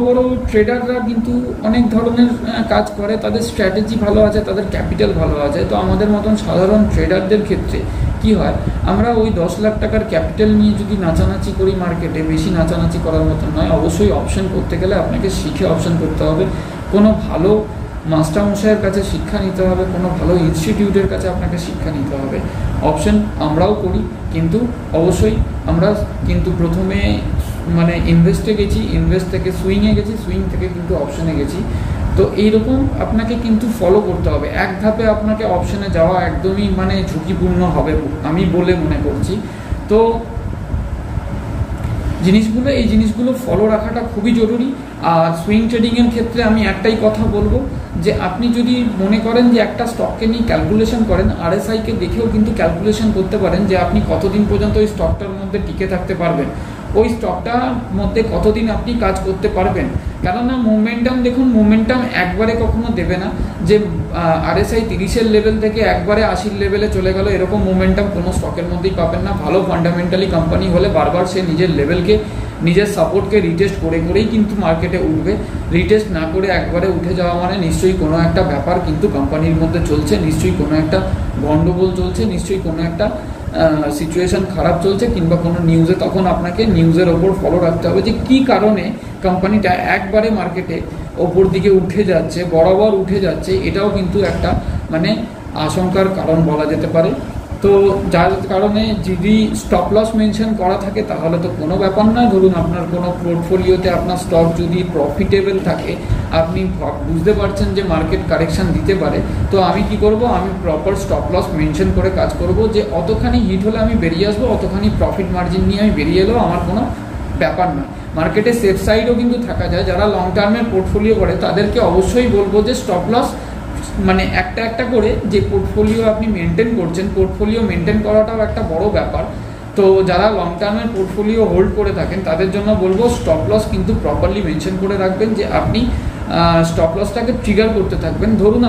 ট্রেডাররা কিন্তু অনেক ধরনের কাজ করে, তাদের স্ট্র্যাটেজি ভালো আছে, তাদের ক্যাপিটাল ভালো আছে। তো আমাদের মতন সাধারণ ট্রেডারদের ক্ষেত্রে কি হয়, আমরা ওই 10 লাখ টাকার ক্যাপিটাল নিয়ে যদি নাচানাচি করি মার্কেটে, বেশি নাচানাচি করার মতন নয়। অবশ্যই অপশন করতে গেলে আপনাকে শিখে অপশন করতে হবে, কোনো ভালো মাস্টারমশাইয়ের কাছে শিক্ষা নিতে হবে, কোনো ভালো ইনস্টিটিউটের কাছে আপনাকে শিক্ষা নিতে হবে। অপশন আমরাও করি, কিন্তু অবশ্যই আমরা কিন্তু প্রথমে মানে ইনভেস্টে গেছি, ইনভেস্ট থেকে সুইংয়ে গেছি, সুইং থেকে কিন্তু অপশনে গেছি। তো এইরকম আপনাকে কিন্তু ফলো করতে হবে। এক ধাপে আপনাকে অপশনে যাওয়া একদমই মানে ঝুঁকিপূর্ণ হবে আমি বলে মনে করছি। তো এই জিনিসগুলো ফলো রাখাটা খুবই জরুরি। আর সুইং ট্রেডিংয়ের ক্ষেত্রে আমি একটাই কথা বলবো, যে আপনি যদি মনে করেন যে একটা স্টককে নিয়ে ক্যালকুলেশন করেন, RSI-কে দেখেও কিন্তু ক্যালকুলেশন করতে পারেন যে আপনি কতদিন পর্যন্ত ওই স্টকটার মধ্যে টিকে থাকতে পারবেন, ওই স্টকটার মধ্যে কতদিন আপনি কাজ করতে পারবেন। কেননা মোমেন্টাম, দেখুন মোমেন্টাম একবারে কখনো দেবে না যে RSI 30-এর লেভেল থেকে একবারে 80-এর লেভেলে চলে গেল, এরকম মোমেন্টাম কোনো স্টকের মধ্যেই পাবেন না। ভালো ফান্ডামেন্টালি কোম্পানি হলে বারবার সে নিজের লেভেলকে, নিজের সাপোর্টকে রিটেস্ট করেই কিন্তু মার্কেটে উঠবে। রিটেস্ট না করে একবারে উঠে যাওয়া মানে নিশ্চয়ই কোনো একটা ব্যাপার কিন্তু কোম্পানির মধ্যে চলছে, নিশ্চয়ই কোনো একটা গন্ডগোল চলছে, নিশ্চয়ই কোনো একটা সিচুয়েশন খারাপ চলছে কিংবা কোনো নিউজে, তখন আপনাকে নিউজের ওপর ফলো রাখতে হবে যে কী কারণে কোম্পানিটা একবারে মার্কেটে ওপর দিকে উঠে যাচ্ছে, বরাবর উঠে যাচ্ছে। এটাও কিন্তু একটা মানে আশঙ্কার কারণ বলা যেতে পারে। তো যার কারণে যদি স্টপ লস মেনশন করা থাকে তাহলে তো কোনো ব্যাপার নয়। ধরুন আপনার কোনো পোর্টফোলিওতে আপনার স্টক যদি প্রফিটেবল থাকে, আপনি বুঝতে পারছেন যে মার্কেট কারেকশন দিতে পারে, তো আমি কি করব, আমি প্রপার স্টপ লস মেনশন করে কাজ করব যে অতখানি হিট হলে আমি বেরিয়ে আসবো, অতখানি প্রফিট মার্জিন নিয়ে আমি বেরিয়ে এলেও আমার কোনো ব্যাপার নয়। মার্কেটে সেফ সাইডও কিন্তু থাকা যায়। যারা লং টার্মের পোর্টফোলিও করে তাদেরকে অবশ্যই বলবো যে স্টপ লস মানে একটা একটা করে যে পোর্টফোলিও আপনি মেনটেন করছেন, পোর্টফোলিও মেনটেন করাটাও একটা বড় ব্যাপার। তো যারা লং টার্মের পোর্টফোলিও হোল্ড করে থাকেন তাদের জন্য বলবো স্টপ লস কিন্তু প্রপারলি মেনশন করে রাখবেন, যে আপনি স্টপ লসটাকে ট্রিগার করতে থাকবেন। ধরুন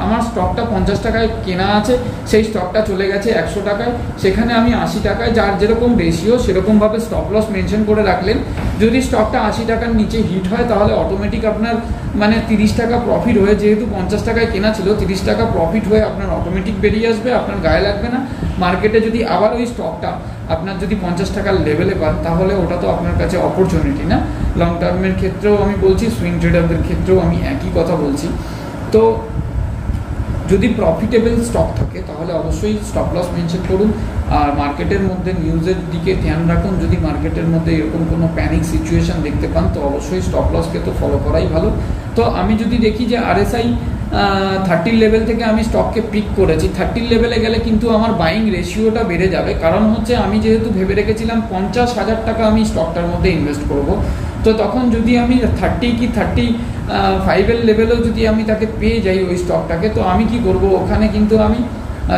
আমার স্টকটা 50 টাকায় কেনা আছে, সেই স্টকটা চলে গেছে 100 টাকায়, সেখানে আমি 80 টাকায়, যার যেরকম রেশিও সেরকমভাবে স্টপ লস মেনশন করে রাখলেন। যদি স্টকটা 80 টাকার নিচে হিট হয় তাহলে অটোমেটিক আপনার মানে 30 টাকা প্রফিট হয়ে, যেহেতু 50 টাকায় কেনা ছিল, 30 টাকা প্রফিট হয়ে আপনার অটোমেটিক বেরিয়ে আসবে, আপনার গায়ে লাগবে না। মার্কেটে যদি আবার ওই স্টকটা আপনার যদি 50 টাকার লেভেলে পান তাহলে ওটা তো আপনার কাছে অপরচুনিটি না। লং টার্মের ক্ষেত্রেও আমি বলছি, সুইং ট্রেডারদের ক্ষেত্রেও আমি একই কথা বলছি। তো যদি প্রফিটেবল স্টক থাকে তাহলে অবশ্যই স্টপ লস মেনশন করুন। আর মার্কেটের মধ্যে নিউজের দিকে ধ্যান রাখুন। যদি মার্কেটের মধ্যে এরকম কোনো প্যানিক সিচুয়েশন দেখতে পান তো অবশ্যই স্টপ লসকে তো ফলো করাই ভালো। তো আমি যদি দেখি যে RSI 30 লেভেল থেকে আমি স্টককে পিক করেছি, 30 লেভেলে গেলে কিন্তু আমার বাইং রেশিওটা বেড়ে যাবে। কারণ হচ্ছে আমি যেহেতু ভেবে রেখেছিলাম 50,000 টাকা আমি স্টকটার মধ্যে ইনভেস্ট করব, তো তখন যদি আমি 30 কি 35 লেভেলেও যদি আমি তাকে পেয়ে যাই ওই স্টকটাকে, তো আমি কি করব, ওখানে কিন্তু আমি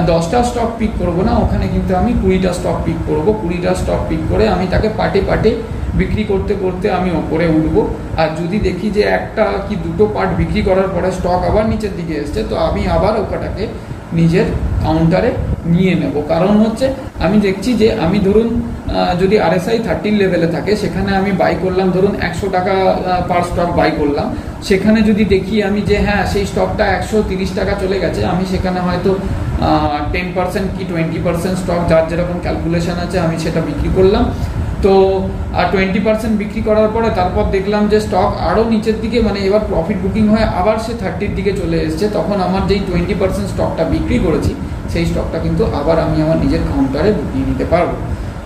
10টা স্টক পিক করব না, ওখানে কিন্তু আমি 20টা স্টক পিক করব। 20টা স্টক পিক করে আমি তাকে পার্টে পার্টে বিক্রি করতে করতে আমি ওপরে উঠবো। আর যদি দেখি যে একটা কি দুটো পার্ট বিক্রি করার পরে স্টক আবার নিচের দিকে এসছে, তো আমি আবার ওটাকে নিজের কাউন্টারে নিয়ে নেব। কারণ হচ্ছে আমি দেখছি যে আমি ধরুন যদি RSI 30 লেভেলে থাকে, সেখানে আমি বাই করলাম ধরুন 100 টাকা পার স্টক বাই করলাম, সেখানে যদি দেখি আমি যে হ্যাঁ সেই স্টকটা 130 টাকা চলে গেছে, আমি সেখানে হয়তো 10% কি 20% স্টক যার যেরকম ক্যালকুলেশন আছে আমি সেটা বিক্রি করলাম। তো 20% বিক্রি করার পরে তারপর দেখলাম যে স্টক আরও নিচের দিকে মানে এবার প্রফিট বুকিং হয়ে আবার সে 30-র দিকে চলে এসছে, তখন আমার যেই 20% স্টকটা বিক্রি করেছি সেই স্টকটা কিন্তু আবার আমি আমার নিজের কাউন্টারে বুকিয়ে নিতে পারবো।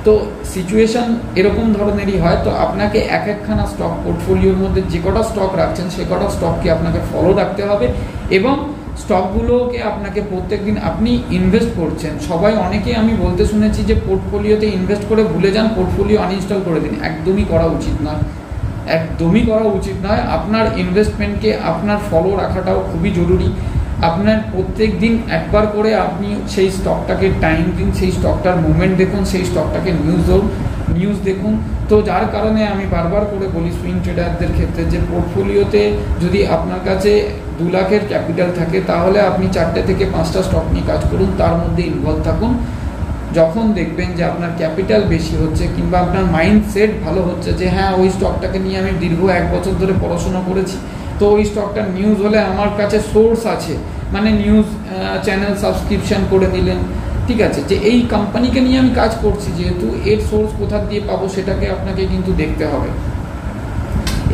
তো সিচুয়েশন এরকম ধরনেরই হয়। তো আপনাকে একখানা স্টক পোর্টফোলিওর মধ্যে যে কটা স্টক রাখছেন সে কটা স্টককে আপনাকে ফলো রাখতে হবে, এবং স্টকগুলোকে আপনাকে প্রত্যেকদিন আপনি ইনভেস্ট করছেন। সবাই অনেকেই আমি বলতে শুনেছি যে পোর্টফোলিওতে ইনভেস্ট করে ভুলে যান, পোর্টফোলিও আনইনস্টল করে দিন। একদমই করা উচিত নয়, একদমই করা উচিত নয়। আপনার ইনভেস্টমেন্টকে আপনার ফলো রাখাটাও খুবই জরুরি। আপনার প্রত্যেক দিন একবার করে আপনি সেই স্টকটাকে টাইম দিন, সেই স্টকটার মুভমেন্ট দেখুন, সেই স্টকটাকে নিউজ দেখুন। তো যার কারণে আমি বারবার করে বলি সুইং ট্রেডারদের ক্ষেত্রে যে পোর্টফোলিওতে যদি আপনার কাছে 2 লাখের ক্যাপিটাল থাকে তাহলে আপনি 4টে থেকে 5টা স্টক নিয়ে কাজ করুন, তার মধ্যে ইনভলভ থাকুন। যখন দেখবেন যে আপনার ক্যাপিটাল বেশি হচ্ছে কিংবা আপনার মাইন্ডসেট ভালো হচ্ছে যে হ্যাঁ ওই স্টকটাকে নিয়ে আমি দীর্ঘ 1 বছর ধরে পড়াশোনা করেছি, তো ওই স্টকটার নিউজ হলে আমার কাছে সোর্স আছে, মানে নিউজ চ্যানেল সাবস্ক্রিপশন করে নিলেন, ঠিক আছে, যে এই কোম্পানিকে নিয়ে আমি কাজ করছি, যেহেতু এর সোর্স কোথা দিয়ে পাবো সেটাকে আপনাকে কিন্তু দেখতে হবে।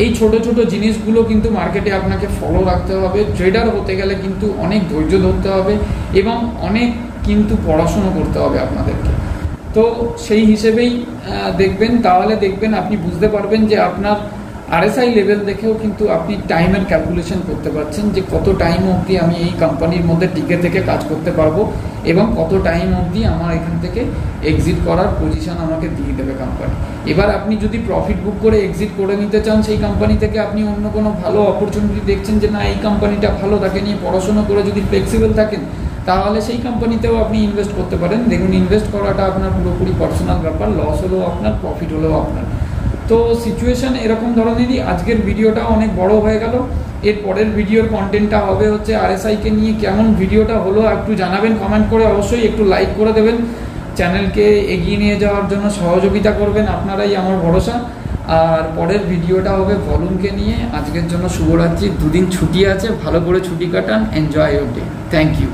এই ছোট ছোট জিনিসগুলো কিন্তু মার্কেটে আপনাকে ফলো রাখতে হবে। ট্রেডার হতে গেলে কিন্তু অনেক ধৈর্য ধরতে হবে এবং অনেক কিন্তু পড়াশুনো করতে হবে আপনাদেরকে। তো সেই হিসেবেই দেখবেন, তাহলে দেখবেন আপনি বুঝতে পারবেন যে আপনার RSI লেভেল দেখেও কিন্তু আপনি টাইমের ক্যালকুলেশন করতে পারছেন যে কত টাইম অবধি আমি এই কোম্পানির মধ্যে টিকে থেকে কাজ করতে পারবো এবং কত টাইম অবধি আমার এখান থেকে এক্সিট করার পজিশন আমাকে দিয়ে দেবে কোম্পানি। এবার আপনি যদি প্রফিট বুক করে এক্সিট করে নিতে চান সেই কোম্পানি থেকে, আপনি অন্য কোনো ভালো অপরচুনিটি দেখছেন যে না এই কোম্পানিটা ভালো, তাকে নিয়ে পড়াশোনা করে যদি ফ্লেক্সিবল থাকেন তাহলে সেই কোম্পানিতেও আপনি ইনভেস্ট করতে পারেন। দেখুন, ইনভেস্ট করাটা আপনার পুরোপুরি পার্সোনাল ব্যাপার, লস হলেও আপনার, প্রফিট হলেও আপনার। তো সিচুয়েশন এরকম ধরনেরই। আজকের ভিডিওটা অনেক বড় হয়ে গেল। এর পরের ভিডিওর কন্টেন্টটা হবে হচ্ছে RSIকে নিয়ে। কেমন ভিডিওটা হলো একটু জানাবেন কমেন্ট করে, অবশ্যই একটু লাইক করে দেবেন, চ্যানেলকে এগিয়ে নিয়ে যাওয়ার জন্য সহযোগিতা করবেন, আপনারাই আমার ভরসা। আর পরের ভিডিওটা হবে ভলিউমকে নিয়ে। আজকের জন্য শুভরাত্রি, 2 দিন ছুটি আছে, ভালো করে ছুটি কাটান, enjoy your day. Thank you.